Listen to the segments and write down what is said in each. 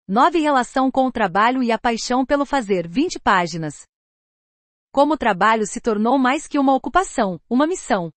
9 Relação com o trabalho e a paixão pelo fazer. 20 páginas. Como o trabalho se tornou mais que uma ocupação, uma missão.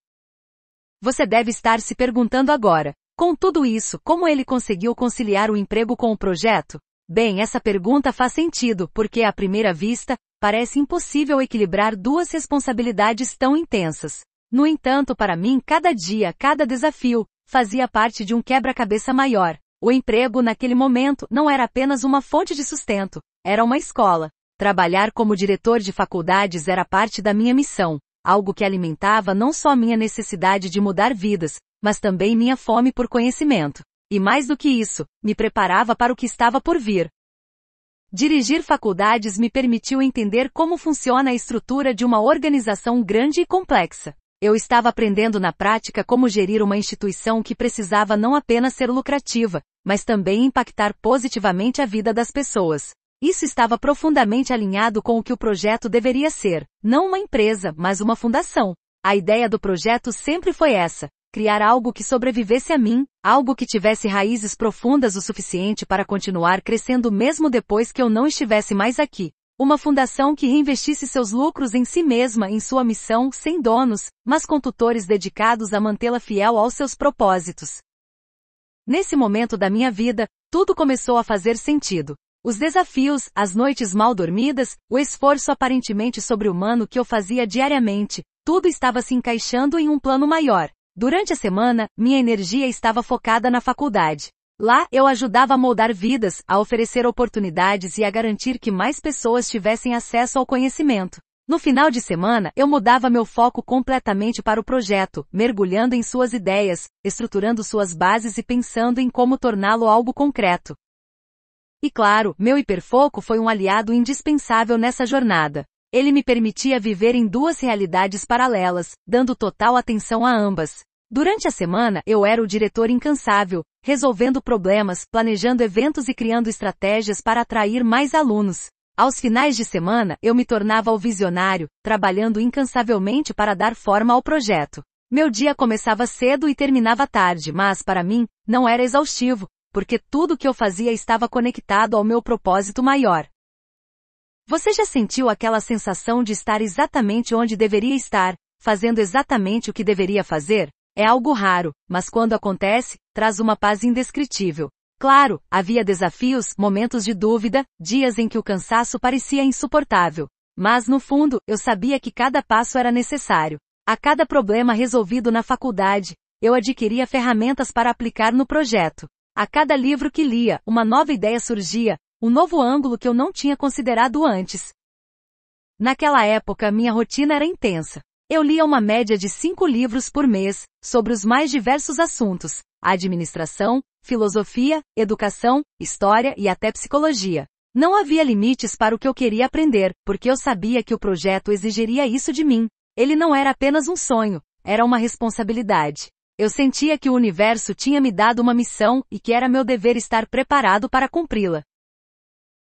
Você deve estar se perguntando agora, com tudo isso, como ele conseguiu conciliar o emprego com o projeto? Bem, essa pergunta faz sentido, porque à primeira vista, parece impossível equilibrar duas responsabilidades tão intensas. No entanto, para mim, cada dia, cada desafio, fazia parte de um quebra-cabeça maior. O emprego, naquele momento, não era apenas uma fonte de sustento, era uma escola. Trabalhar como diretor de faculdades era parte da minha missão, algo que alimentava não só minha necessidade de mudar vidas, mas também minha fome por conhecimento. E mais do que isso, me preparava para o que estava por vir. Dirigir faculdades me permitiu entender como funciona a estrutura de uma organização grande e complexa. Eu estava aprendendo na prática como gerir uma instituição que precisava não apenas ser lucrativa, mas também impactar positivamente a vida das pessoas. Isso estava profundamente alinhado com o que o projeto deveria ser, não uma empresa, mas uma fundação. A ideia do projeto sempre foi essa: criar algo que sobrevivesse a mim, algo que tivesse raízes profundas o suficiente para continuar crescendo mesmo depois que eu não estivesse mais aqui. Uma fundação que reinvestisse seus lucros em si mesma, em sua missão, sem donos, mas com tutores dedicados a mantê-la fiel aos seus propósitos. Nesse momento da minha vida, tudo começou a fazer sentido. Os desafios, as noites mal dormidas, o esforço aparentemente sobre-humano que eu fazia diariamente, tudo estava se encaixando em um plano maior. Durante a semana, minha energia estava focada na faculdade. Lá, eu ajudava a moldar vidas, a oferecer oportunidades e a garantir que mais pessoas tivessem acesso ao conhecimento. No final de semana, eu mudava meu foco completamente para o projeto, mergulhando em suas ideias, estruturando suas bases e pensando em como torná-lo algo concreto. E claro, meu hiperfoco foi um aliado indispensável nessa jornada. Ele me permitia viver em duas realidades paralelas, dando total atenção a ambas. Durante a semana, eu era o diretor incansável, resolvendo problemas, planejando eventos e criando estratégias para atrair mais alunos. Aos finais de semana, eu me tornava o visionário, trabalhando incansavelmente para dar forma ao projeto. Meu dia começava cedo e terminava tarde, mas, para mim, não era exaustivo, porque tudo que eu fazia estava conectado ao meu propósito maior. Você já sentiu aquela sensação de estar exatamente onde deveria estar, fazendo exatamente o que deveria fazer? É algo raro, mas quando acontece, traz uma paz indescritível. Claro, havia desafios, momentos de dúvida, dias em que o cansaço parecia insuportável. Mas no fundo, eu sabia que cada passo era necessário. A cada problema resolvido na faculdade, eu adquiria ferramentas para aplicar no projeto. A cada livro que lia, uma nova ideia surgia, um novo ângulo que eu não tinha considerado antes. Naquela época, minha rotina era intensa. Eu lia uma média de 5 livros por mês, sobre os mais diversos assuntos: administração, filosofia, educação, história e até psicologia. Não havia limites para o que eu queria aprender, porque eu sabia que o projeto exigiria isso de mim. Ele não era apenas um sonho, era uma responsabilidade. Eu sentia que o universo tinha me dado uma missão e que era meu dever estar preparado para cumpri-la.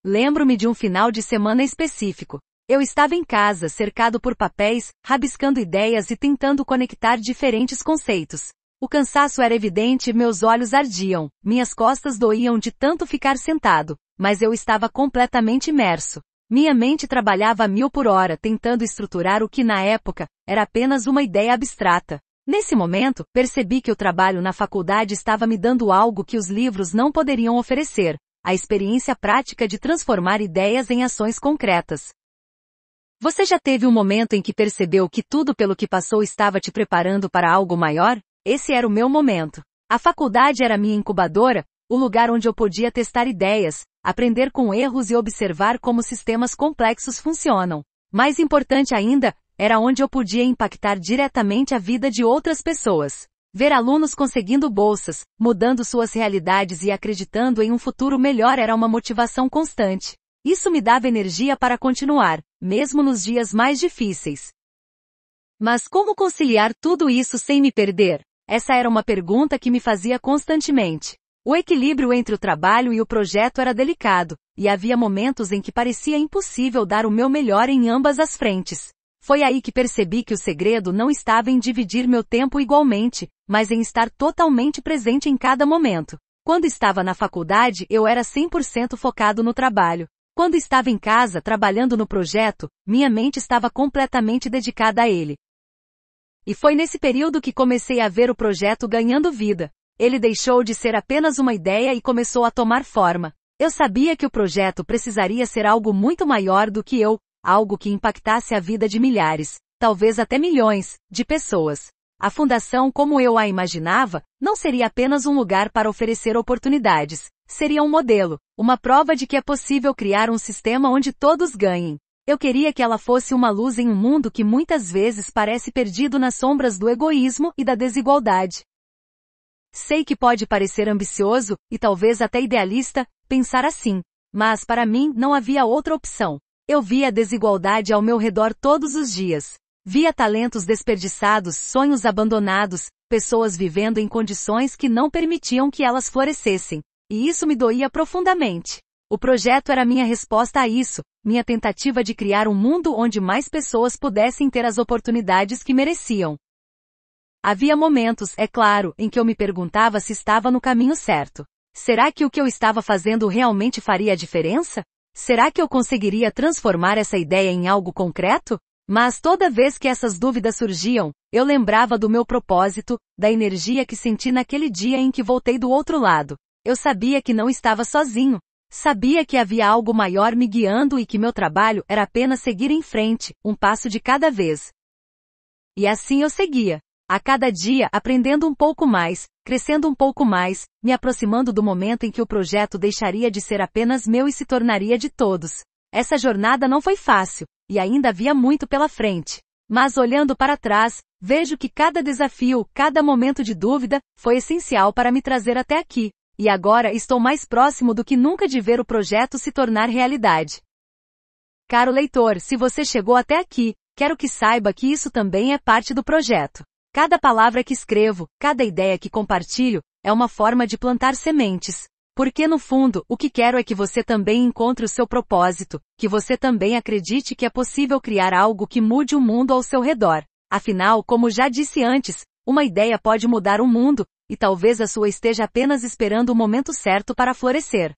Lembro-me de um final de semana específico. Eu estava em casa, cercado por papéis, rabiscando ideias e tentando conectar diferentes conceitos. O cansaço era evidente e meus olhos ardiam, minhas costas doíam de tanto ficar sentado, mas eu estava completamente imerso. Minha mente trabalhava a 1000 por hora tentando estruturar o que na época, era apenas uma ideia abstrata. Nesse momento, percebi que o trabalho na faculdade estava me dando algo que os livros não poderiam oferecer: a experiência prática de transformar ideias em ações concretas. Você já teve um momento em que percebeu que tudo pelo que passou estava te preparando para algo maior? Esse era o meu momento. A faculdade era minha incubadora, o lugar onde eu podia testar ideias, aprender com erros e observar como sistemas complexos funcionam. Mais importante ainda, era onde eu podia impactar diretamente a vida de outras pessoas. Ver alunos conseguindo bolsas, mudando suas realidades e acreditando em um futuro melhor era uma motivação constante. Isso me dava energia para continuar, mesmo nos dias mais difíceis. Mas como conciliar tudo isso sem me perder? Essa era uma pergunta que me fazia constantemente. O equilíbrio entre o trabalho e o projeto era delicado, e havia momentos em que parecia impossível dar o meu melhor em ambas as frentes. Foi aí que percebi que o segredo não estava em dividir meu tempo igualmente, mas em estar totalmente presente em cada momento. Quando estava na faculdade, eu era 100% focado no trabalho. Quando estava em casa trabalhando no projeto, minha mente estava completamente dedicada a ele. E foi nesse período que comecei a ver o projeto ganhando vida. Ele deixou de ser apenas uma ideia e começou a tomar forma. Eu sabia que o projeto precisaria ser algo muito maior do que eu, algo que impactasse a vida de milhares, talvez até milhões, de pessoas. A fundação, como eu a imaginava, não seria apenas um lugar para oferecer oportunidades. Seria um modelo, uma prova de que é possível criar um sistema onde todos ganhem. Eu queria que ela fosse uma luz em um mundo que muitas vezes parece perdido nas sombras do egoísmo e da desigualdade. Sei que pode parecer ambicioso, e talvez até idealista, pensar assim. Mas para mim não havia outra opção. Eu via a desigualdade ao meu redor todos os dias. Via talentos desperdiçados, sonhos abandonados, pessoas vivendo em condições que não permitiam que elas florescessem. E isso me doía profundamente. O projeto era minha resposta a isso, minha tentativa de criar um mundo onde mais pessoas pudessem ter as oportunidades que mereciam. Havia momentos, é claro, em que eu me perguntava se estava no caminho certo. Será que o que eu estava fazendo realmente faria a diferença? Será que eu conseguiria transformar essa ideia em algo concreto? Mas toda vez que essas dúvidas surgiam, eu lembrava do meu propósito, da energia que senti naquele dia em que voltei do outro lado. Eu sabia que não estava sozinho. Sabia que havia algo maior me guiando e que meu trabalho era apenas seguir em frente, um passo de cada vez. E assim eu seguia. A cada dia, aprendendo um pouco mais, crescendo um pouco mais, me aproximando do momento em que o projeto deixaria de ser apenas meu e se tornaria de todos. Essa jornada não foi fácil, e ainda havia muito pela frente. Mas olhando para trás, vejo que cada desafio, cada momento de dúvida, foi essencial para me trazer até aqui. E agora estou mais próximo do que nunca de ver o projeto se tornar realidade. Caro leitor, se você chegou até aqui, quero que saiba que isso também é parte do projeto. Cada palavra que escrevo, cada ideia que compartilho, é uma forma de plantar sementes. Porque no fundo, o que quero é que você também encontre o seu propósito, que você também acredite que é possível criar algo que mude o mundo ao seu redor. Afinal, como já disse antes, uma ideia pode mudar o mundo, e talvez a sua esteja apenas esperando o momento certo para florescer.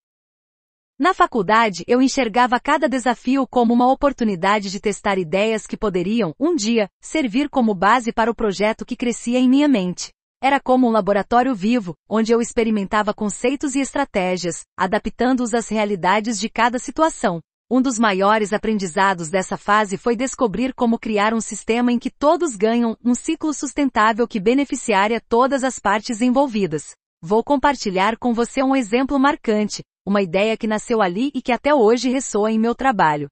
Na faculdade, eu enxergava cada desafio como uma oportunidade de testar ideias que poderiam, um dia, servir como base para o projeto que crescia em minha mente. Era como um laboratório vivo, onde eu experimentava conceitos e estratégias, adaptando-os às realidades de cada situação. Um dos maiores aprendizados dessa fase foi descobrir como criar um sistema em que todos ganham, um ciclo sustentável que beneficiaria todas as partes envolvidas. Vou compartilhar com você um exemplo marcante, uma ideia que nasceu ali e que até hoje ressoa em meu trabalho.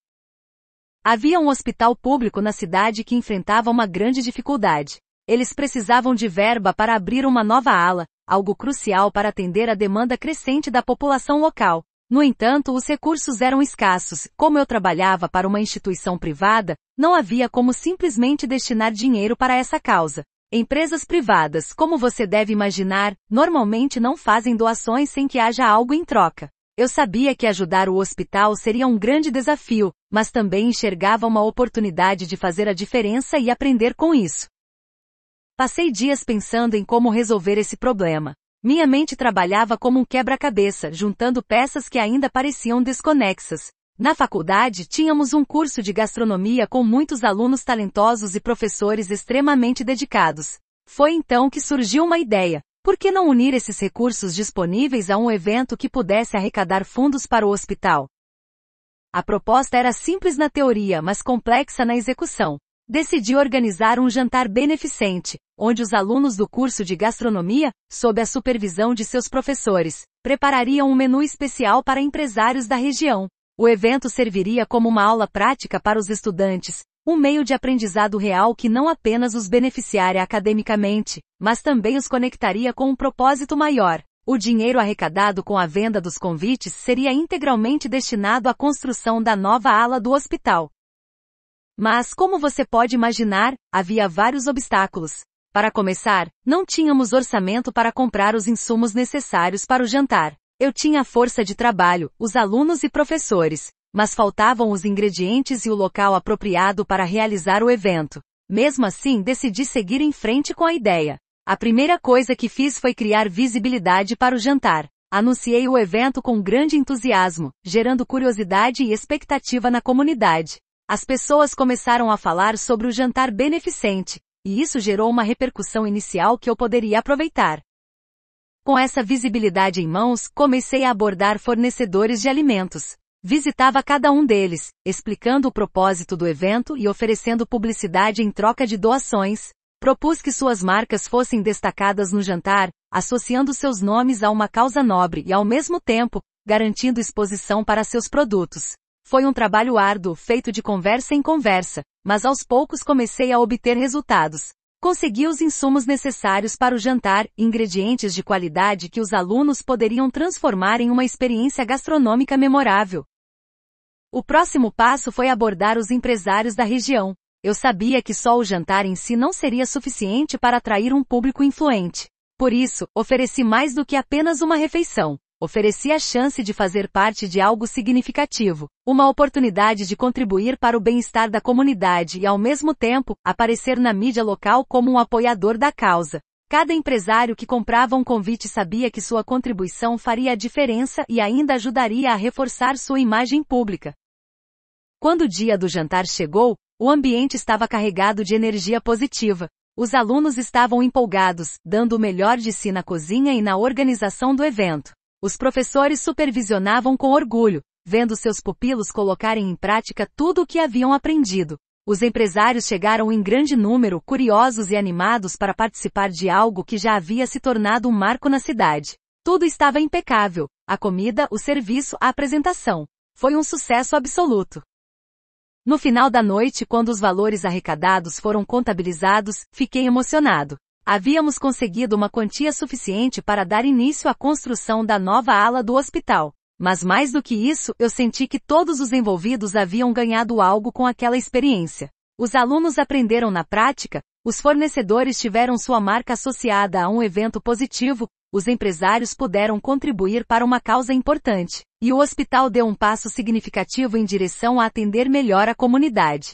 Havia um hospital público na cidade que enfrentava uma grande dificuldade. Eles precisavam de verba para abrir uma nova ala, algo crucial para atender a demanda crescente da população local. No entanto, os recursos eram escassos. Como eu trabalhava para uma instituição privada, não havia como simplesmente destinar dinheiro para essa causa. Empresas privadas, como você deve imaginar, normalmente não fazem doações sem que haja algo em troca. Eu sabia que ajudar o hospital seria um grande desafio, mas também enxergava uma oportunidade de fazer a diferença e aprender com isso. Passei dias pensando em como resolver esse problema. Minha mente trabalhava como um quebra-cabeça, juntando peças que ainda pareciam desconexas. Na faculdade, tínhamos um curso de gastronomia com muitos alunos talentosos e professores extremamente dedicados. Foi então que surgiu uma ideia. Por que não unir esses recursos disponíveis a um evento que pudesse arrecadar fundos para o hospital? A proposta era simples na teoria, mas complexa na execução. Decidi organizar um jantar beneficente, onde os alunos do curso de gastronomia, sob a supervisão de seus professores, preparariam um menu especial para empresários da região. O evento serviria como uma aula prática para os estudantes, um meio de aprendizado real que não apenas os beneficiaria academicamente, mas também os conectaria com um propósito maior. O dinheiro arrecadado com a venda dos convites seria integralmente destinado à construção da nova ala do hospital. Mas, como você pode imaginar, havia vários obstáculos. Para começar, não tínhamos orçamento para comprar os insumos necessários para o jantar. Eu tinha a força de trabalho, os alunos e professores, mas faltavam os ingredientes e o local apropriado para realizar o evento. Mesmo assim, decidi seguir em frente com a ideia. A primeira coisa que fiz foi criar visibilidade para o jantar. Anunciei o evento com grande entusiasmo, gerando curiosidade e expectativa na comunidade. As pessoas começaram a falar sobre o jantar beneficente, e isso gerou uma repercussão inicial que eu poderia aproveitar. Com essa visibilidade em mãos, comecei a abordar fornecedores de alimentos. Visitava cada um deles, explicando o propósito do evento e oferecendo publicidade em troca de doações. Propus que suas marcas fossem destacadas no jantar, associando seus nomes a uma causa nobre e, ao mesmo tempo, garantindo exposição para seus produtos. Foi um trabalho árduo, feito de conversa em conversa, mas aos poucos comecei a obter resultados. Consegui os insumos necessários para o jantar, ingredientes de qualidade que os alunos poderiam transformar em uma experiência gastronômica memorável. O próximo passo foi abordar os empresários da região. Eu sabia que só o jantar em si não seria suficiente para atrair um público influente. Por isso, ofereci mais do que apenas uma refeição. Ofereci a chance de fazer parte de algo significativo, uma oportunidade de contribuir para o bem-estar da comunidade e, ao mesmo tempo, aparecer na mídia local como um apoiador da causa. Cada empresário que comprava um convite sabia que sua contribuição faria a diferença e ainda ajudaria a reforçar sua imagem pública. Quando o dia do jantar chegou, o ambiente estava carregado de energia positiva. Os alunos estavam empolgados, dando o melhor de si na cozinha e na organização do evento. Os professores supervisionavam com orgulho, vendo seus pupilos colocarem em prática tudo o que haviam aprendido. Os empresários chegaram em grande número, curiosos e animados para participar de algo que já havia se tornado um marco na cidade. Tudo estava impecável: a comida, o serviço, a apresentação. Foi um sucesso absoluto. No final da noite, quando os valores arrecadados foram contabilizados, fiquei emocionado. Havíamos conseguido uma quantia suficiente para dar início à construção da nova ala do hospital. Mas mais do que isso, eu senti que todos os envolvidos haviam ganhado algo com aquela experiência. Os alunos aprenderam na prática, os fornecedores tiveram sua marca associada a um evento positivo, os empresários puderam contribuir para uma causa importante, e o hospital deu um passo significativo em direção a atender melhor a comunidade.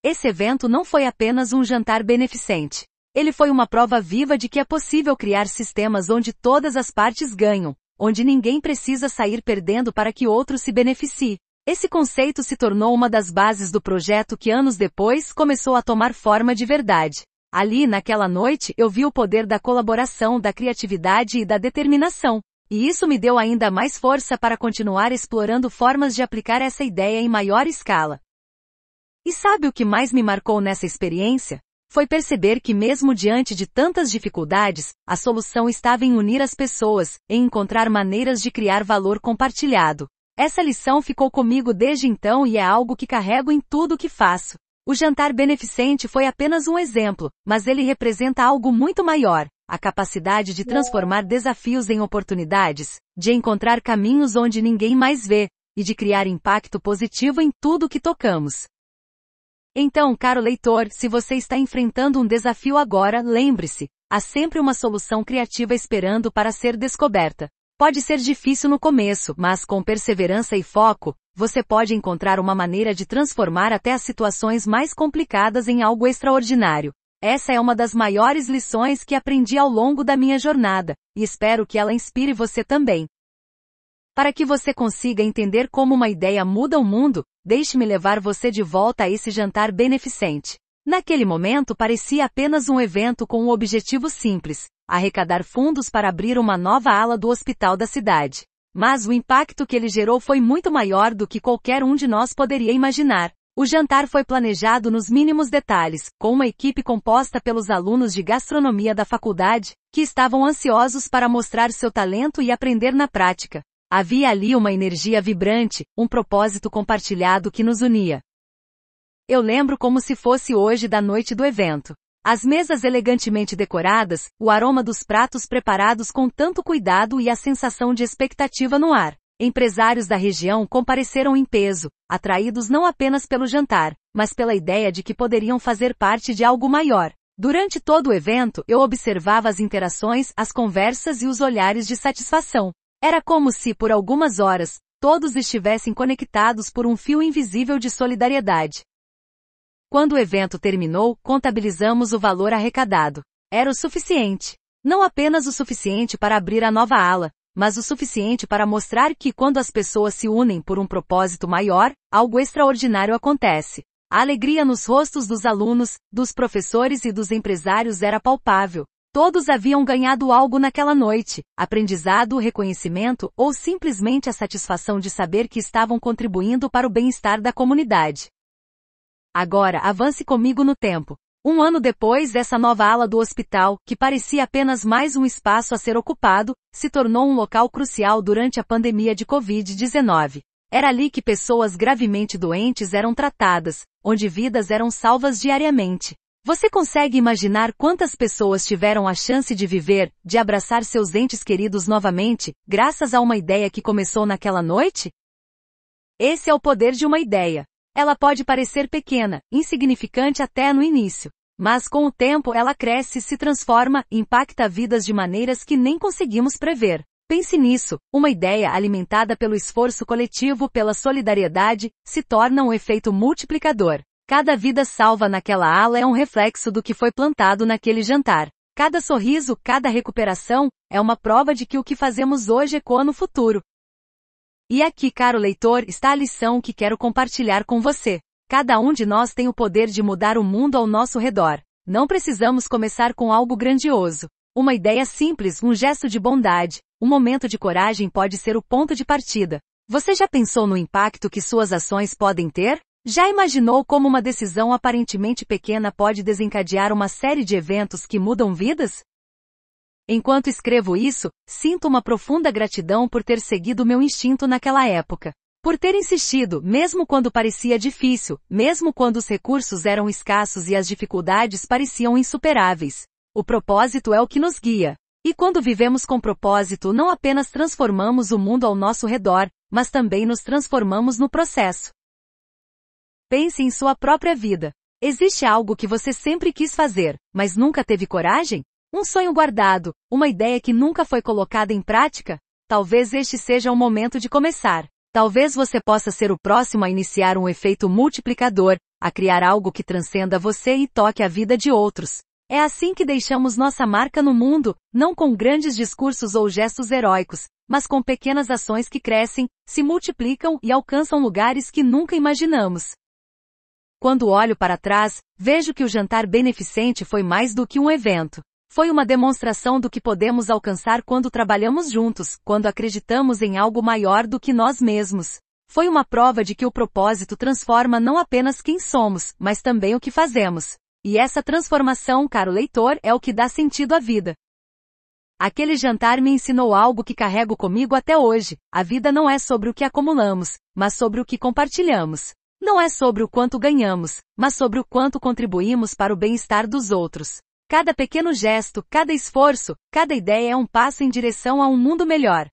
Esse evento não foi apenas um jantar beneficente. Ele foi uma prova viva de que é possível criar sistemas onde todas as partes ganham, onde ninguém precisa sair perdendo para que outro se beneficie. Esse conceito se tornou uma das bases do projeto que anos depois começou a tomar forma de verdade. Ali, naquela noite, eu vi o poder da colaboração, da criatividade e da determinação. E isso me deu ainda mais força para continuar explorando formas de aplicar essa ideia em maior escala. E sabe o que mais me marcou nessa experiência? Foi perceber que mesmo diante de tantas dificuldades, a solução estava em unir as pessoas, em encontrar maneiras de criar valor compartilhado. Essa lição ficou comigo desde então e é algo que carrego em tudo o que faço. O jantar beneficente foi apenas um exemplo, mas ele representa algo muito maior: a capacidade de transformar desafios em oportunidades, de encontrar caminhos onde ninguém mais vê, e de criar impacto positivo em tudo que tocamos. Então, caro leitor, se você está enfrentando um desafio agora, lembre-se, há sempre uma solução criativa esperando para ser descoberta. Pode ser difícil no começo, mas com perseverança e foco, você pode encontrar uma maneira de transformar até as situações mais complicadas em algo extraordinário. Essa é uma das maiores lições que aprendi ao longo da minha jornada, e espero que ela inspire você também. Para que você consiga entender como uma ideia muda o mundo, deixe-me levar você de volta a esse jantar beneficente. Naquele momento parecia apenas um evento com um objetivo simples: arrecadar fundos para abrir uma nova ala do hospital da cidade. Mas o impacto que ele gerou foi muito maior do que qualquer um de nós poderia imaginar. O jantar foi planejado nos mínimos detalhes, com uma equipe composta pelos alunos de gastronomia da faculdade, que estavam ansiosos para mostrar seu talento e aprender na prática. Havia ali uma energia vibrante, um propósito compartilhado que nos unia. Eu lembro como se fosse hoje da noite do evento. As mesas elegantemente decoradas, o aroma dos pratos preparados com tanto cuidado e a sensação de expectativa no ar. Empresários da região compareceram em peso, atraídos não apenas pelo jantar, mas pela ideia de que poderiam fazer parte de algo maior. Durante todo o evento, eu observava as interações, as conversas e os olhares de satisfação. Era como se, por algumas horas, todos estivessem conectados por um fio invisível de solidariedade. Quando o evento terminou, contabilizamos o valor arrecadado. Era o suficiente. Não apenas o suficiente para abrir a nova ala, mas o suficiente para mostrar que quando as pessoas se unem por um propósito maior, algo extraordinário acontece. A alegria nos rostos dos alunos, dos professores e dos empresários era palpável. Todos haviam ganhado algo naquela noite, aprendizado, reconhecimento ou simplesmente a satisfação de saber que estavam contribuindo para o bem-estar da comunidade. Agora, avance comigo no tempo. Um ano depois, essa nova ala do hospital, que parecia apenas mais um espaço a ser ocupado, se tornou um local crucial durante a pandemia de Covid-19. Era ali que pessoas gravemente doentes eram tratadas, onde vidas eram salvas diariamente. Você consegue imaginar quantas pessoas tiveram a chance de viver, de abraçar seus entes queridos novamente, graças a uma ideia que começou naquela noite? Esse é o poder de uma ideia. Ela pode parecer pequena, insignificante até no início. Mas com o tempo ela cresce, se transforma, impacta vidas de maneiras que nem conseguimos prever. Pense nisso, uma ideia alimentada pelo esforço coletivo, pela solidariedade, se torna um efeito multiplicador. Cada vida salva naquela ala é um reflexo do que foi plantado naquele jantar. Cada sorriso, cada recuperação, é uma prova de que o que fazemos hoje ecoa no futuro. E aqui, caro leitor, está a lição que quero compartilhar com você. Cada um de nós tem o poder de mudar o mundo ao nosso redor. Não precisamos começar com algo grandioso. Uma ideia simples, um gesto de bondade, um momento de coragem pode ser o ponto de partida. Você já pensou no impacto que suas ações podem ter? Já imaginou como uma decisão aparentemente pequena pode desencadear uma série de eventos que mudam vidas? Enquanto escrevo isso, sinto uma profunda gratidão por ter seguido meu instinto naquela época. Por ter insistido, mesmo quando parecia difícil, mesmo quando os recursos eram escassos e as dificuldades pareciam insuperáveis. O propósito é o que nos guia. E quando vivemos com propósito, não apenas transformamos o mundo ao nosso redor, mas também nos transformamos no processo. Pense em sua própria vida. Existe algo que você sempre quis fazer, mas nunca teve coragem? Um sonho guardado, uma ideia que nunca foi colocada em prática? Talvez este seja o momento de começar. Talvez você possa ser o próximo a iniciar um efeito multiplicador, a criar algo que transcenda você e toque a vida de outros. É assim que deixamos nossa marca no mundo, não com grandes discursos ou gestos heróicos, mas com pequenas ações que crescem, se multiplicam e alcançam lugares que nunca imaginamos. Quando olho para trás, vejo que o jantar beneficente foi mais do que um evento. Foi uma demonstração do que podemos alcançar quando trabalhamos juntos, quando acreditamos em algo maior do que nós mesmos. Foi uma prova de que o propósito transforma não apenas quem somos, mas também o que fazemos. E essa transformação, caro leitor, é o que dá sentido à vida. Aquele jantar me ensinou algo que carrego comigo até hoje. A vida não é sobre o que acumulamos, mas sobre o que compartilhamos. Não é sobre o quanto ganhamos, mas sobre o quanto contribuímos para o bem-estar dos outros. Cada pequeno gesto, cada esforço, cada ideia é um passo em direção a um mundo melhor.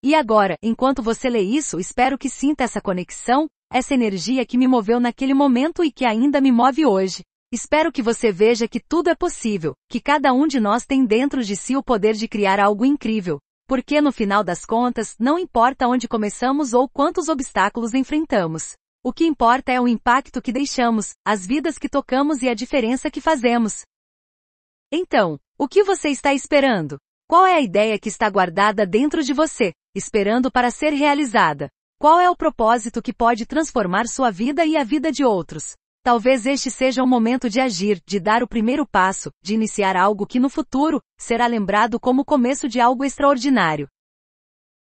E agora, enquanto você lê isso, espero que sinta essa conexão, essa energia que me moveu naquele momento e que ainda me move hoje. Espero que você veja que tudo é possível, que cada um de nós tem dentro de si o poder de criar algo incrível. Porque no final das contas, não importa onde começamos ou quantos obstáculos enfrentamos. O que importa é o impacto que deixamos, as vidas que tocamos e a diferença que fazemos. Então, o que você está esperando? Qual é a ideia que está guardada dentro de você, esperando para ser realizada? Qual é o propósito que pode transformar sua vida e a vida de outros? Talvez este seja o momento de agir, de dar o primeiro passo, de iniciar algo que no futuro será lembrado como o começo de algo extraordinário.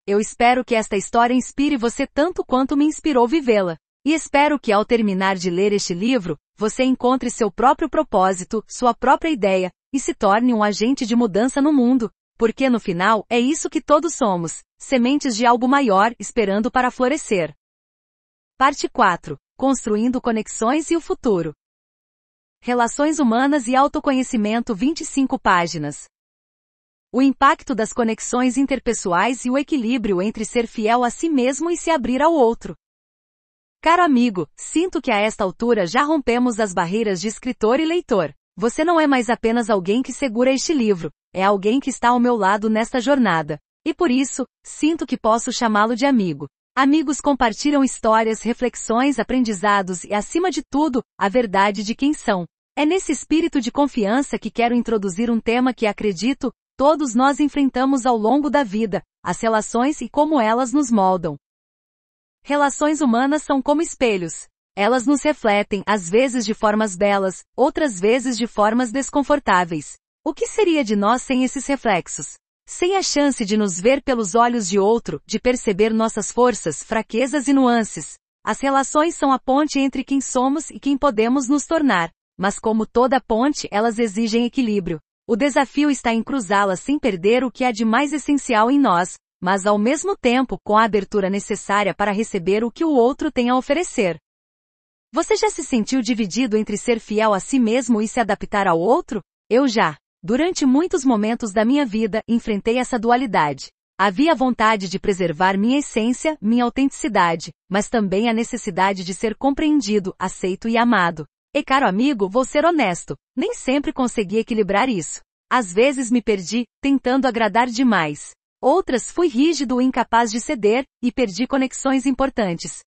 Eu espero que esta história inspire você tanto quanto me inspirou vivê-la. E espero que ao terminar de ler este livro, você encontre seu próprio propósito, sua própria ideia, e se torne um agente de mudança no mundo, porque no final, é isso que todos somos, sementes de algo maior, esperando para florescer. Parte 4. Construindo conexões e o futuro. Relações humanas e autoconhecimento 25 páginas. O impacto das conexões interpessoais e o equilíbrio entre ser fiel a si mesmo e se abrir ao outro. Caro amigo, sinto que a esta altura já rompemos as barreiras de escritor e leitor. Você não é mais apenas alguém que segura este livro, é alguém que está ao meu lado nesta jornada. E por isso, sinto que posso chamá-lo de amigo. Amigos compartilham histórias, reflexões, aprendizados e, acima de tudo, a verdade de quem são. É nesse espírito de confiança que quero introduzir um tema que acredito, Todos nós enfrentamos ao longo da vida, as relações e como elas nos moldam. Relações humanas são como espelhos. Elas nos refletem, às vezes de formas belas, outras vezes de formas desconfortáveis. O que seria de nós sem esses reflexos? Sem a chance de nos ver pelos olhos de outro, de perceber nossas forças, fraquezas e nuances. As relações são a ponte entre quem somos e quem podemos nos tornar. Mas como toda ponte, elas exigem equilíbrio. O desafio está em cruzá-las sem perder o que há de mais essencial em nós, mas ao mesmo tempo com a abertura necessária para receber o que o outro tem a oferecer. Você já se sentiu dividido entre ser fiel a si mesmo e se adaptar ao outro? Eu já. Durante muitos momentos da minha vida, enfrentei essa dualidade. Havia a vontade de preservar minha essência, minha autenticidade, mas também a necessidade de ser compreendido, aceito e amado. E caro amigo, vou ser honesto, nem sempre consegui equilibrar isso. Às vezes me perdi, tentando agradar demais. Outras fui rígido e incapaz de ceder, e perdi conexões importantes.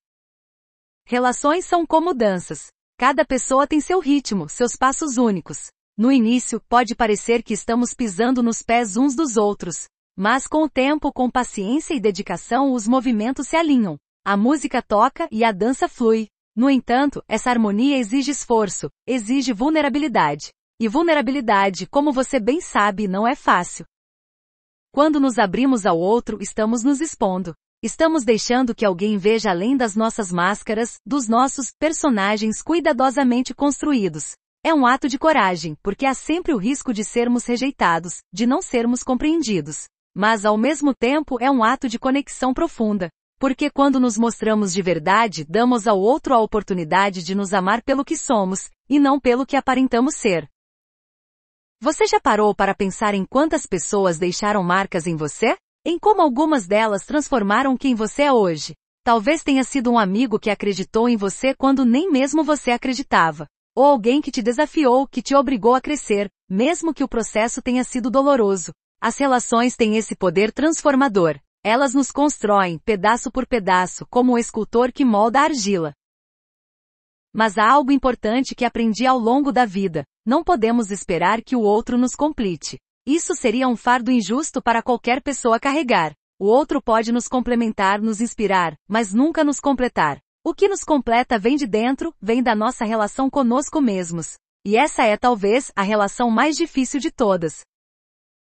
Relações são como danças. Cada pessoa tem seu ritmo, seus passos únicos. No início, pode parecer que estamos pisando nos pés uns dos outros. Mas com o tempo, com paciência e dedicação, os movimentos se alinham. A música toca e a dança flui. No entanto, essa harmonia exige esforço, exige vulnerabilidade. E vulnerabilidade, como você bem sabe, não é fácil. Quando nos abrimos ao outro, estamos nos expondo. Estamos deixando que alguém veja além das nossas máscaras, dos nossos personagens cuidadosamente construídos. É um ato de coragem, porque há sempre o risco de sermos rejeitados, de não sermos compreendidos. Mas ao mesmo tempo é um ato de conexão profunda. Porque quando nos mostramos de verdade, damos ao outro a oportunidade de nos amar pelo que somos, e não pelo que aparentamos ser. Você já parou para pensar em quantas pessoas deixaram marcas em você? Em como algumas delas transformaram quem você é hoje? Talvez tenha sido um amigo que acreditou em você quando nem mesmo você acreditava. Ou alguém que te desafiou, que te obrigou a crescer, mesmo que o processo tenha sido doloroso. As relações têm esse poder transformador. Elas nos constroem, pedaço por pedaço, como o escultor que molda a argila. Mas há algo importante que aprendi ao longo da vida. Não podemos esperar que o outro nos complete. Isso seria um fardo injusto para qualquer pessoa carregar. O outro pode nos complementar, nos inspirar, mas nunca nos completar. O que nos completa vem de dentro, vem da nossa relação conosco mesmos. E essa é talvez a relação mais difícil de todas.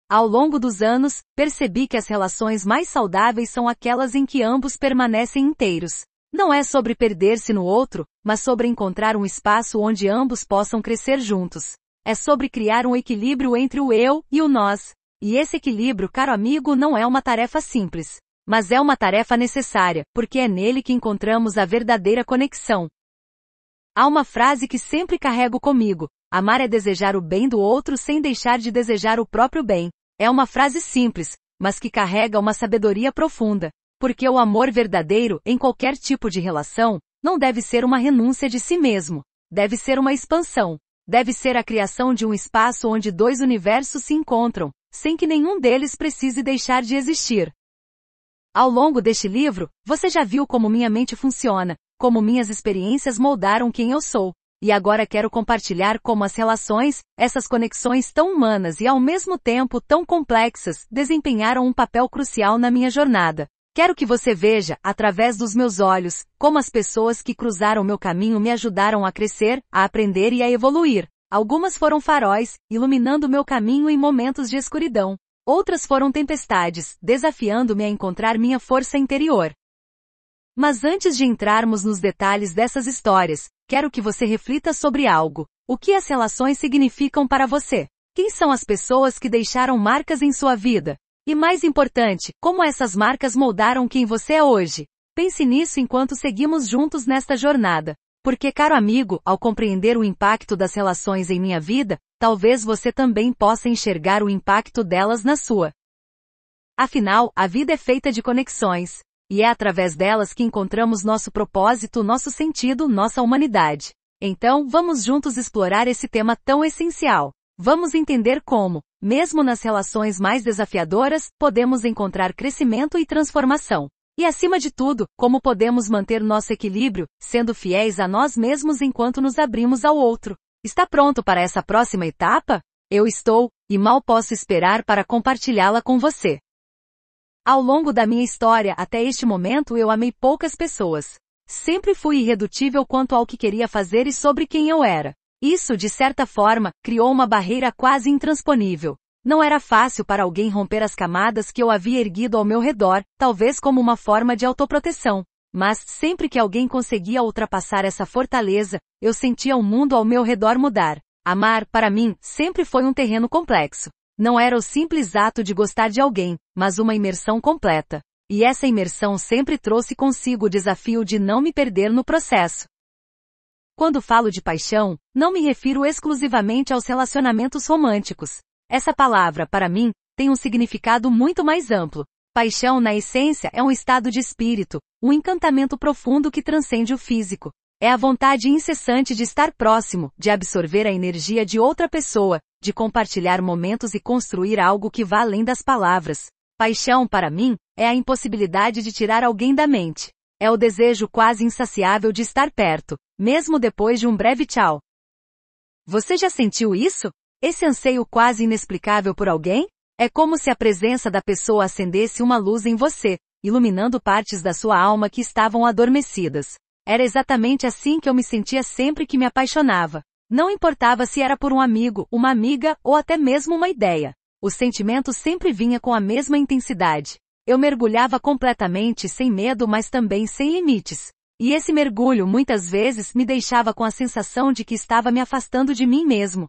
Ao longo dos anos, percebi que as relações mais saudáveis são aquelas em que ambos permanecem inteiros. Não é sobre perder-se no outro, mas sobre encontrar um espaço onde ambos possam crescer juntos. É sobre criar um equilíbrio entre o eu e o nós. E esse equilíbrio, caro amigo, não é uma tarefa simples. Mas é uma tarefa necessária, porque é nele que encontramos a verdadeira conexão. Há uma frase que sempre carrego comigo: amar é desejar o bem do outro sem deixar de desejar o próprio bem. É uma frase simples, mas que carrega uma sabedoria profunda. Porque o amor verdadeiro, em qualquer tipo de relação, não deve ser uma renúncia de si mesmo. Deve ser uma expansão. Deve ser a criação de um espaço onde dois universos se encontram, sem que nenhum deles precise deixar de existir. Ao longo deste livro, você já viu como minha mente funciona, como minhas experiências moldaram quem eu sou. E agora quero compartilhar como as relações, essas conexões tão humanas e ao mesmo tempo tão complexas, desempenharam um papel crucial na minha jornada. Quero que você veja, através dos meus olhos, como as pessoas que cruzaram meu caminho me ajudaram a crescer, a aprender e a evoluir. Algumas foram faróis, iluminando meu caminho em momentos de escuridão. Outras foram tempestades, desafiando-me a encontrar minha força interior. Mas antes de entrarmos nos detalhes dessas histórias, quero que você reflita sobre algo. O que as relações significam para você? Quem são as pessoas que deixaram marcas em sua vida? E mais importante, como essas marcas moldaram quem você é hoje? Pense nisso enquanto seguimos juntos nesta jornada. Porque, caro amigo, ao compreender o impacto das relações em minha vida, talvez você também possa enxergar o impacto delas na sua. Afinal, a vida é feita de conexões. E é através delas que encontramos nosso propósito, nosso sentido, nossa humanidade. Então, vamos juntos explorar esse tema tão essencial. Vamos entender como, mesmo nas relações mais desafiadoras, podemos encontrar crescimento e transformação. E acima de tudo, como podemos manter nosso equilíbrio, sendo fiéis a nós mesmos enquanto nos abrimos ao outro. Está pronto para essa próxima etapa? Eu estou. e mal posso esperar para compartilhá-la com você. Ao longo da minha história até este momento eu amei poucas pessoas. Sempre fui irredutível quanto ao que queria fazer e sobre quem eu era. Isso, de certa forma, criou uma barreira quase intransponível. Não era fácil para alguém romper as camadas que eu havia erguido ao meu redor, talvez como uma forma de autoproteção. Mas, sempre que alguém conseguia ultrapassar essa fortaleza, eu sentia o mundo ao meu redor mudar. Amar, para mim, sempre foi um terreno complexo. Não era o simples ato de gostar de alguém, mas uma imersão completa. E essa imersão sempre trouxe consigo o desafio de não me perder no processo. Quando falo de paixão, não me refiro exclusivamente aos relacionamentos românticos. Essa palavra, para mim, tem um significado muito mais amplo. Paixão, na essência, é um estado de espírito, um encantamento profundo que transcende o físico. É a vontade incessante de estar próximo, de absorver a energia de outra pessoa, de compartilhar momentos e construir algo que vá além das palavras. Paixão, para mim, é a impossibilidade de tirar alguém da mente. É o desejo quase insaciável de estar perto, mesmo depois de um breve tchau. Você já sentiu isso? Esse anseio quase inexplicável por alguém? É como se a presença da pessoa acendesse uma luz em você, iluminando partes da sua alma que estavam adormecidas. Era exatamente assim que eu me sentia sempre que me apaixonava. Não importava se era por um amigo, uma amiga ou até mesmo uma ideia. O sentimento sempre vinha com a mesma intensidade. Eu mergulhava completamente sem medo, mas também sem limites. E esse mergulho muitas vezes me deixava com a sensação de que estava me afastando de mim mesmo.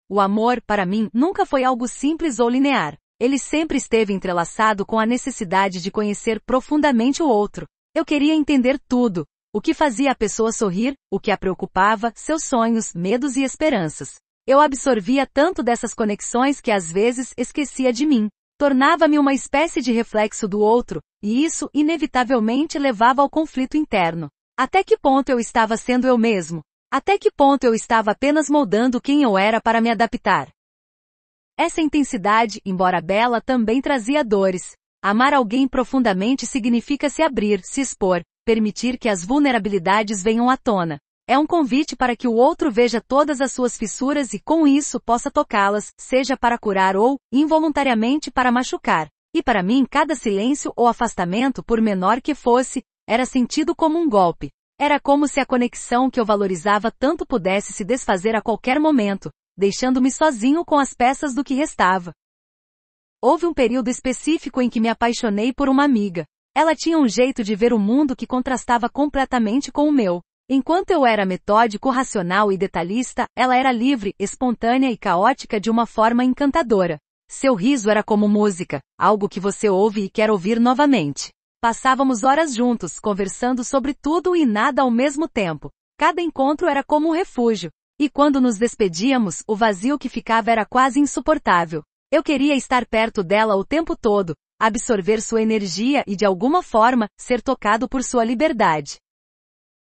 O amor, para mim, nunca foi algo simples ou linear. Ele sempre esteve entrelaçado com a necessidade de conhecer profundamente o outro. Eu queria entender tudo. O que fazia a pessoa sorrir, o que a preocupava, seus sonhos, medos e esperanças. Eu absorvia tanto dessas conexões que às vezes esquecia de mim. Tornava-me uma espécie de reflexo do outro, e isso inevitavelmente levava ao conflito interno. Até que ponto eu estava sendo eu mesmo? Até que ponto eu estava apenas moldando quem eu era para me adaptar? Essa intensidade, embora bela, também trazia dores. Amar alguém profundamente significa se abrir, se expor, permitir que as vulnerabilidades venham à tona. É um convite para que o outro veja todas as suas fissuras e, com isso, possa tocá-las, seja para curar ou, involuntariamente, para machucar. E para mim, cada silêncio ou afastamento, por menor que fosse, era sentido como um golpe. Era como se a conexão que eu valorizava tanto pudesse se desfazer a qualquer momento, deixando-me sozinho com as peças do que restava. Houve um período específico em que me apaixonei por uma amiga. Ela tinha um jeito de ver o mundo que contrastava completamente com o meu. Enquanto eu era metódico, racional e detalhista, ela era livre, espontânea e caótica de uma forma encantadora. Seu riso era como música, algo que você ouve e quer ouvir novamente. Passávamos horas juntos, conversando sobre tudo e nada ao mesmo tempo. Cada encontro era como um refúgio. E quando nos despedíamos, o vazio que ficava era quase insuportável. Eu queria estar perto dela o tempo todo, absorver sua energia e de alguma forma, ser tocado por sua liberdade.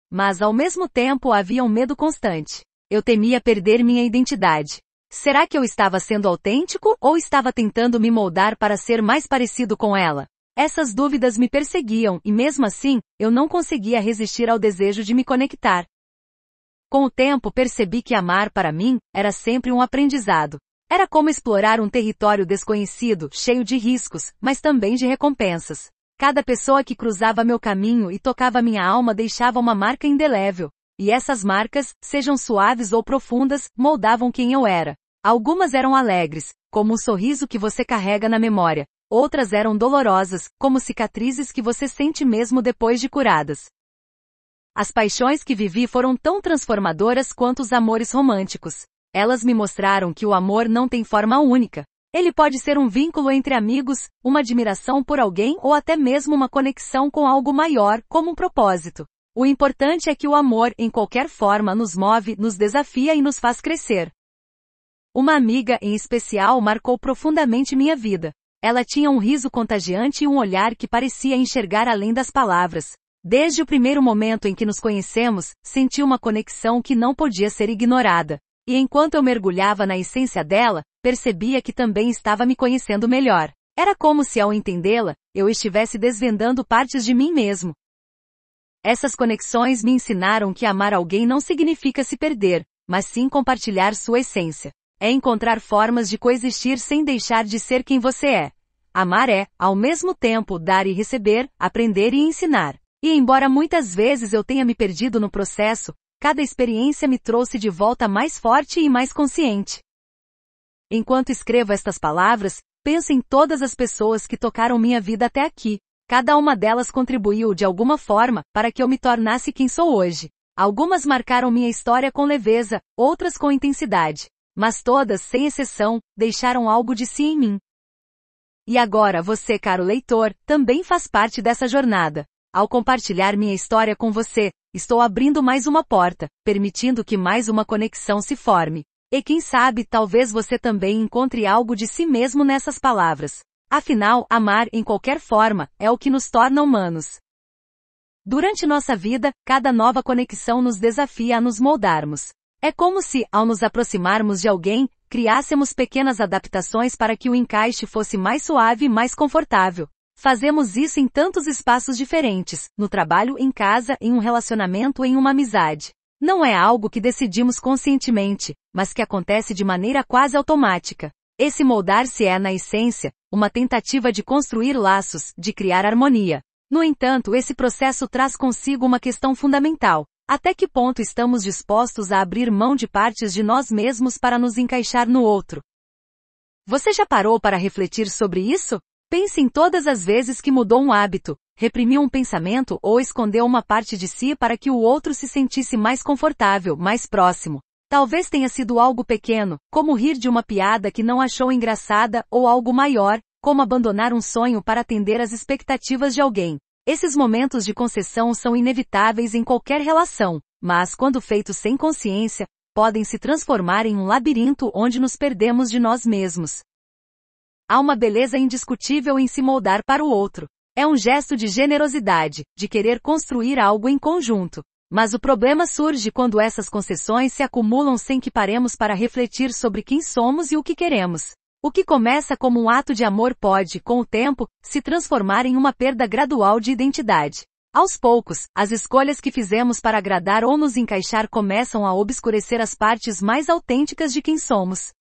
Mas ao mesmo tempo havia um medo constante. Eu temia perder minha identidade. Será que eu estava sendo autêntico ou estava tentando me moldar para ser mais parecido com ela? Essas dúvidas me perseguiam e mesmo assim, eu não conseguia resistir ao desejo de me conectar. Com o tempo percebi que amar para mim era sempre um aprendizado. Era como explorar um território desconhecido, cheio de riscos, mas também de recompensas. Cada pessoa que cruzava meu caminho e tocava minha alma deixava uma marca indelével. E essas marcas, sejam suaves ou profundas, moldavam quem eu era. Algumas eram alegres, como um sorriso que você carrega na memória. Outras eram dolorosas, como cicatrizes que você sente mesmo depois de curadas. As paixões que vivi foram tão transformadoras quanto os amores românticos. Elas me mostraram que o amor não tem forma única. Ele pode ser um vínculo entre amigos, uma admiração por alguém ou até mesmo uma conexão com algo maior, como um propósito. O importante é que o amor, em qualquer forma, nos move, nos desafia e nos faz crescer. Uma amiga, em especial, marcou profundamente minha vida. Ela tinha um riso contagiante e um olhar que parecia enxergar além das palavras. Desde o primeiro momento em que nos conhecemos, senti uma conexão que não podia ser ignorada. E enquanto eu mergulhava na essência dela, percebia que também estava me conhecendo melhor. Era como se, ao entendê-la, eu estivesse desvendando partes de mim mesmo. Essas conexões me ensinaram que amar alguém não significa se perder, mas sim compartilhar sua essência. É encontrar formas de coexistir sem deixar de ser quem você é. Amar é, ao mesmo tempo, dar e receber, aprender e ensinar. E embora muitas vezes eu tenha me perdido no processo, cada experiência me trouxe de volta mais forte e mais consciente. Enquanto escrevo estas palavras, penso em todas as pessoas que tocaram minha vida até aqui. Cada uma delas contribuiu de alguma forma para que eu me tornasse quem sou hoje. Algumas marcaram minha história com leveza, outras com intensidade. Mas todas, sem exceção, deixaram algo de si em mim. E agora você, caro leitor, também faz parte dessa jornada. Ao compartilhar minha história com você, estou abrindo mais uma porta, permitindo que mais uma conexão se forme. E quem sabe, talvez você também encontre algo de si mesmo nessas palavras. Afinal, amar, em qualquer forma, é o que nos torna humanos. Durante nossa vida, cada nova conexão nos desafia a nos moldarmos. É como se, ao nos aproximarmos de alguém, criássemos pequenas adaptações para que o encaixe fosse mais suave e mais confortável. Fazemos isso em tantos espaços diferentes, no trabalho, em casa, em um relacionamento, em uma amizade. Não é algo que decidimos conscientemente, mas que acontece de maneira quase automática. Esse moldar-se é, na essência, uma tentativa de construir laços, de criar harmonia. No entanto, esse processo traz consigo uma questão fundamental. Até que ponto estamos dispostos a abrir mão de partes de nós mesmos para nos encaixar no outro? Você já parou para refletir sobre isso? Pense em todas as vezes que mudou um hábito, reprimiu um pensamento ou escondeu uma parte de si para que o outro se sentisse mais confortável, mais próximo. Talvez tenha sido algo pequeno, como rir de uma piada que não achou engraçada, ou algo maior, como abandonar um sonho para atender às expectativas de alguém. Esses momentos de concessão são inevitáveis em qualquer relação, mas quando feitos sem consciência, podem se transformar em um labirinto onde nos perdemos de nós mesmos. Há uma beleza indiscutível em se moldar para o outro. É um gesto de generosidade, de querer construir algo em conjunto. Mas o problema surge quando essas concessões se acumulam sem que paremos para refletir sobre quem somos e o que queremos. O que começa como um ato de amor pode, com o tempo, se transformar em uma perda gradual de identidade. Aos poucos, as escolhas que fizemos para agradar ou nos encaixar começam a obscurecer as partes mais autênticas de quem somos.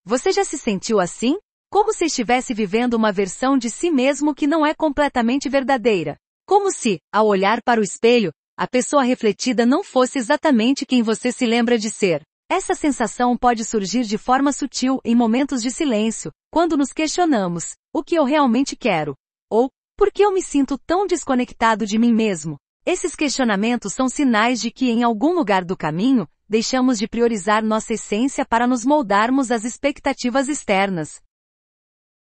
Você já se sentiu assim? Como se estivesse vivendo uma versão de si mesmo que não é completamente verdadeira. Como se, ao olhar para o espelho, a pessoa refletida não fosse exatamente quem você se lembra de ser. Essa sensação pode surgir de forma sutil em momentos de silêncio, quando nos questionamos, o que eu realmente quero? Ou, por que eu me sinto tão desconectado de mim mesmo? Esses questionamentos são sinais de que em algum lugar do caminho, deixamos de priorizar nossa essência para nos moldarmos às expectativas externas.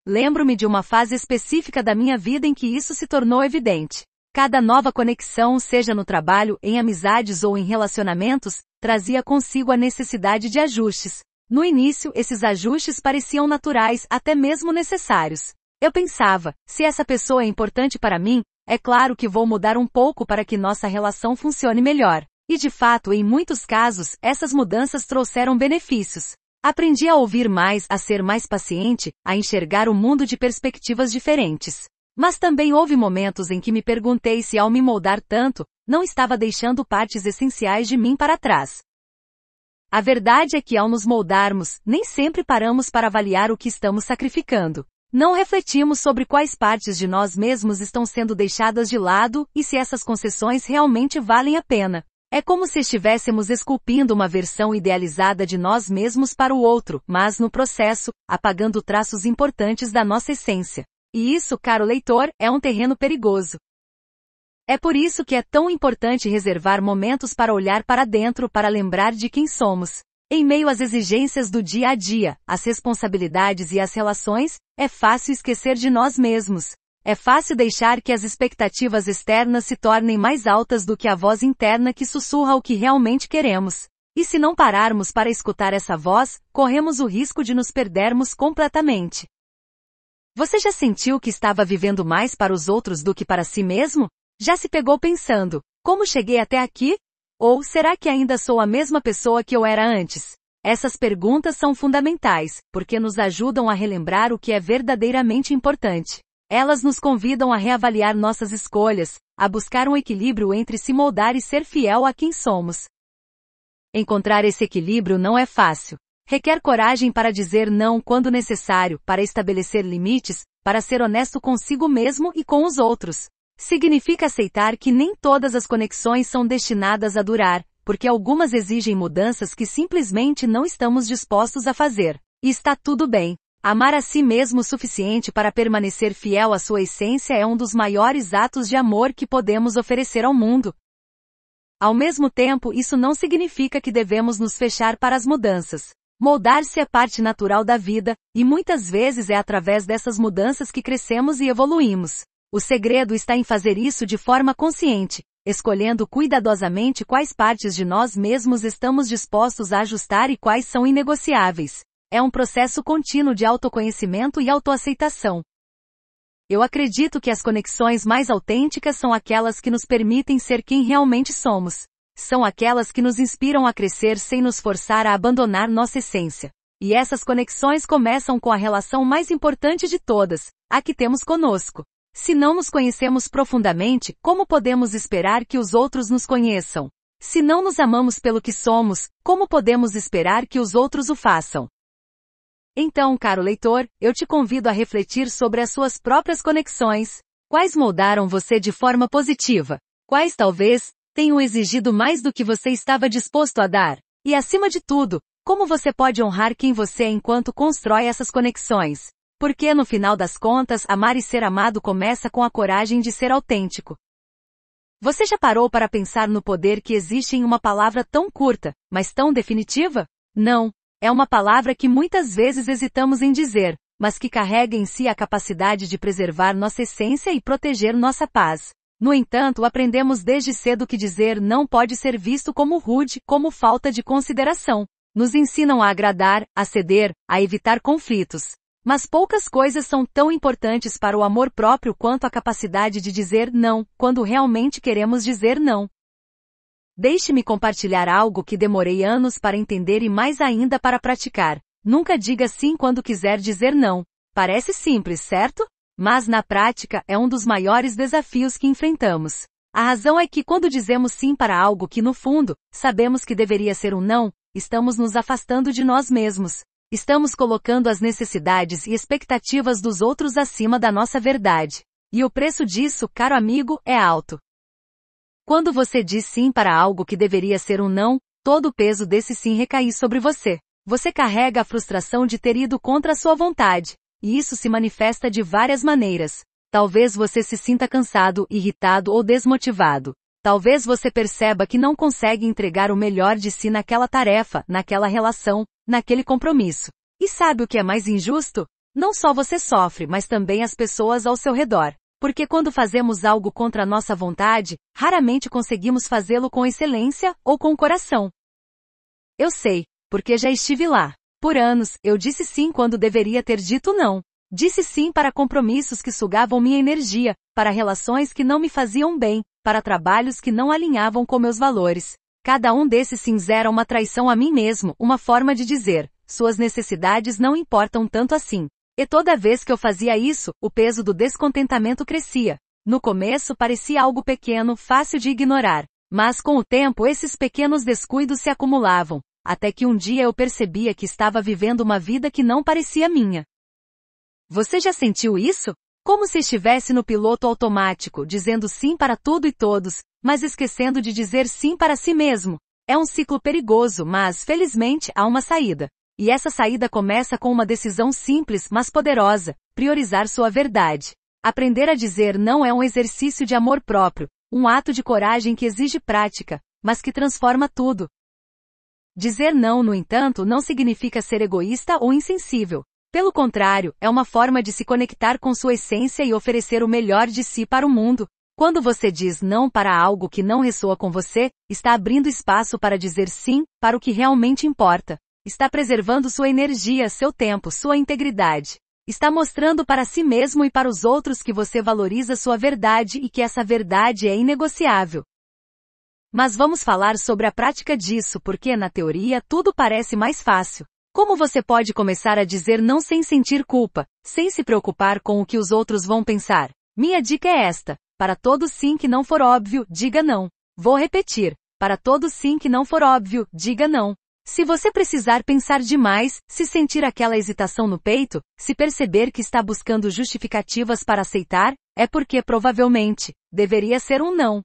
Lembro-me de uma fase específica da minha vida em que isso se tornou evidente. Cada nova conexão, seja no trabalho, em amizades ou em relacionamentos, trazia consigo a necessidade de ajustes. No início, esses ajustes pareciam naturais, até mesmo necessários. Eu pensava, se essa pessoa é importante para mim, é claro que vou mudar um pouco para que nossa relação funcione melhor. E de fato, em muitos casos, essas mudanças trouxeram benefícios. Aprendi a ouvir mais, a ser mais paciente, a enxergar o mundo de perspectivas diferentes. Mas também houve momentos em que me perguntei se ao me moldar tanto, não estava deixando partes essenciais de mim para trás. A verdade é que ao nos moldarmos, nem sempre paramos para avaliar o que estamos sacrificando. Não refletimos sobre quais partes de nós mesmos estão sendo deixadas de lado e se essas concessões realmente valem a pena. É como se estivéssemos esculpindo uma versão idealizada de nós mesmos para o outro, mas no processo, apagando traços importantes da nossa essência. E isso, caro leitor, é um terreno perigoso. É por isso que é tão importante reservar momentos para olhar para dentro para lembrar de quem somos. Em meio às exigências do dia a dia, às responsabilidades e às relações, é fácil esquecer de nós mesmos. É fácil deixar que as expectativas externas se tornem mais altas do que a voz interna que sussurra o que realmente queremos. E se não pararmos para escutar essa voz, corremos o risco de nos perdermos completamente. Você já sentiu que estava vivendo mais para os outros do que para si mesmo? Já se pegou pensando, como cheguei até aqui? Ou será que ainda sou a mesma pessoa que eu era antes? Essas perguntas são fundamentais, porque nos ajudam a relembrar o que é verdadeiramente importante. Elas nos convidam a reavaliar nossas escolhas, a buscar um equilíbrio entre se moldar e ser fiel a quem somos. Encontrar esse equilíbrio não é fácil. Requer coragem para dizer não quando necessário, para estabelecer limites, para ser honesto consigo mesmo e com os outros. Significa aceitar que nem todas as conexões são destinadas a durar, porque algumas exigem mudanças que simplesmente não estamos dispostos a fazer. E está tudo bem. Amar a si mesmo o suficiente para permanecer fiel à sua essência é um dos maiores atos de amor que podemos oferecer ao mundo. Ao mesmo tempo, isso não significa que devemos nos fechar para as mudanças. Moldar-se é parte natural da vida, e muitas vezes é através dessas mudanças que crescemos e evoluímos. O segredo está em fazer isso de forma consciente, escolhendo cuidadosamente quais partes de nós mesmos estamos dispostos a ajustar e quais são inegociáveis. É um processo contínuo de autoconhecimento e autoaceitação. Eu acredito que as conexões mais autênticas são aquelas que nos permitem ser quem realmente somos. São aquelas que nos inspiram a crescer sem nos forçar a abandonar nossa essência. E essas conexões começam com a relação mais importante de todas, a que temos conosco. Se não nos conhecemos profundamente, como podemos esperar que os outros nos conheçam? Se não nos amamos pelo que somos, como podemos esperar que os outros o façam? Então, caro leitor, eu te convido a refletir sobre as suas próprias conexões. Quais moldaram você de forma positiva? Quais talvez tenham exigido mais do que você estava disposto a dar? E acima de tudo, como você pode honrar quem você é enquanto constrói essas conexões? Porque no final das contas, amar e ser amado começa com a coragem de ser autêntico. Você já parou para pensar no poder que existe em uma palavra tão curta, mas tão definitiva? Não. É uma palavra que muitas vezes hesitamos em dizer, mas que carrega em si a capacidade de preservar nossa essência e proteger nossa paz. No entanto, aprendemos desde cedo que dizer não pode ser visto como rude, como falta de consideração. Nos ensinam a agradar, a ceder, a evitar conflitos. Mas poucas coisas são tão importantes para o amor próprio quanto a capacidade de dizer não, quando realmente queremos dizer não. Deixe-me compartilhar algo que demorei anos para entender e mais ainda para praticar. Nunca diga sim quando quiser dizer não. Parece simples, certo? Mas na prática, é um dos maiores desafios que enfrentamos. A razão é que quando dizemos sim para algo que no fundo, sabemos que deveria ser um não, estamos nos afastando de nós mesmos. Estamos colocando as necessidades e expectativas dos outros acima da nossa verdade. E o preço disso, caro amigo, é alto. Quando você diz sim para algo que deveria ser um não, todo o peso desse sim recai sobre você. Você carrega a frustração de ter ido contra a sua vontade. E isso se manifesta de várias maneiras. Talvez você se sinta cansado, irritado ou desmotivado. Talvez você perceba que não consegue entregar o melhor de si naquela tarefa, naquela relação, naquele compromisso. E sabe o que é mais injusto? Não só você sofre, mas também as pessoas ao seu redor. Porque quando fazemos algo contra a nossa vontade, raramente conseguimos fazê-lo com excelência ou com coração. Eu sei, porque já estive lá. Por anos, eu disse sim quando deveria ter dito não. Disse sim para compromissos que sugavam minha energia, para relações que não me faziam bem, para trabalhos que não alinhavam com meus valores. Cada um desses sims era uma traição a mim mesmo, uma forma de dizer, suas necessidades não importam tanto assim. E toda vez que eu fazia isso, o peso do descontentamento crescia. No começo parecia algo pequeno, fácil de ignorar. Mas com o tempo esses pequenos descuidos se acumulavam, até que um dia eu percebia que estava vivendo uma vida que não parecia minha. Você já sentiu isso? Como se estivesse no piloto automático, dizendo sim para tudo e todos, mas esquecendo de dizer sim para si mesmo. É um ciclo perigoso, mas, felizmente, há uma saída. E essa saída começa com uma decisão simples, mas poderosa: priorizar sua verdade. Aprender a dizer não é um exercício de amor próprio, um ato de coragem que exige prática, mas que transforma tudo. Dizer não, no entanto, não significa ser egoísta ou insensível. Pelo contrário, é uma forma de se conectar com sua essência e oferecer o melhor de si para o mundo. Quando você diz não para algo que não ressoa com você, está abrindo espaço para dizer sim para o que realmente importa. Está preservando sua energia, seu tempo, sua integridade. Está mostrando para si mesmo e para os outros que você valoriza sua verdade e que essa verdade é inegociável. Mas vamos falar sobre a prática disso, porque na teoria tudo parece mais fácil. Como você pode começar a dizer não sem sentir culpa, sem se preocupar com o que os outros vão pensar? Minha dica é esta: para todo sim que não for óbvio, diga não. Vou repetir: para todo sim que não for óbvio, diga não. Se você precisar pensar demais, se sentir aquela hesitação no peito, se perceber que está buscando justificativas para aceitar, é porque provavelmente deveria ser um não.